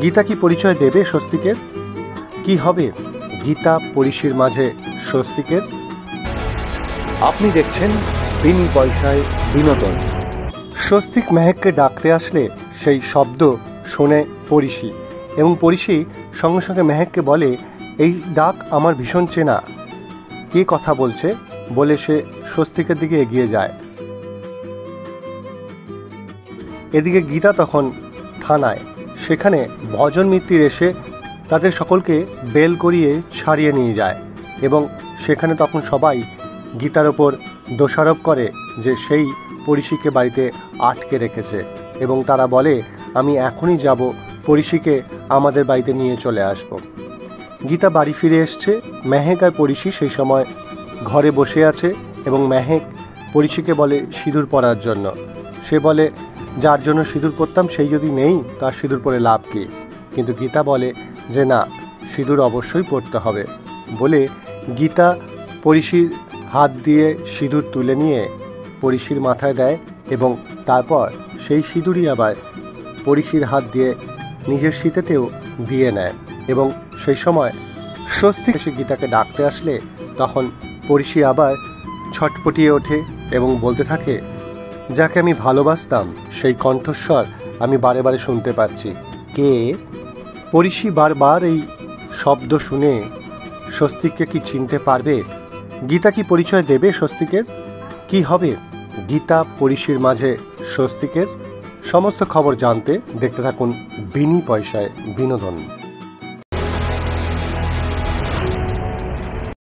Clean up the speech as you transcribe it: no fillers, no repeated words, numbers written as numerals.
গীতা কি পরিচয় দেবে স্বস্তিকের? কি হবে গীতা পরিষীর মাঝে স্বস্তিকের? আপনি দেখছেন বিনি পয়সায় বিনোদন। স্বস্তিক মেহেককে ডাকতে আসলে সেই শব্দ শোনে পরিষী, এবং পরিষী সঙ্গে সঙ্গে মেহেককে বলে, এই ডাক আমার ভীষণ চেনা, কে কথা বলছে বলে সে স্বস্তিকের দিকে এগিয়ে যায়। এদিকে গীতা তখন থানায়, সেখানে ভজন মিত্তির এসে তাদের সকলকে বেল করিয়ে ছাড়িয়ে নিয়ে যায়, এবং সেখানে তখন সবাই গীতার ওপর দোষারোপ করে যে সেই পরিষীকে বাড়িতে আটকে রেখেছে, এবং তারা বলে, আমি এখনই যাব, পরিষীকে আমাদের বাড়িতে নিয়ে চলে আসব। গীতা বাড়ি ফিরে এসছে। মেহেক আর পরিষী সেই সময় ঘরে বসে আছে, এবং মেহেক পরিষীকে বলে সিঁদুর পরার জন্য। সে বলে, যার জন্য সিঁদুর পরতাম সেই যদি নেই, তার সিঁদুর পরে লাভ কী? কিন্তু গীতা বলে যে না, সিঁদুর অবশ্যই পরতে হবে বলে গীতা পরিষীর হাত দিয়ে সিঁদুর তুলে নিয়ে পরিষীর মাথায় দেয়, এবং তারপর সেই সিঁদুরই আবার পরিষীর হাত দিয়ে নিজের শীতেতেও দিয়ে নেয়। এবং সেই সময় স্বস্তিক এসে গীতাকে ডাকতে আসলে তখন পরিষী আবার ছটপটিয়ে ওঠে এবং বলতে থাকে, যাকে আমি ভালোবাসতাম সেই কণ্ঠস্বর আমি বারে বারে শুনতে পাচ্ছি, কে? পরিষী বারবার এই শব্দ শুনে স্বস্তিককে কি চিনতে পারবে? গীতা কি পরিচয় দেবে স্বস্তিকের? কি হবে গীতা পরিষীর মাঝে স্বস্তিকের? সমস্ত খবর জানতে দেখতে থাকুন বিনি পয়সায় বিনোদন।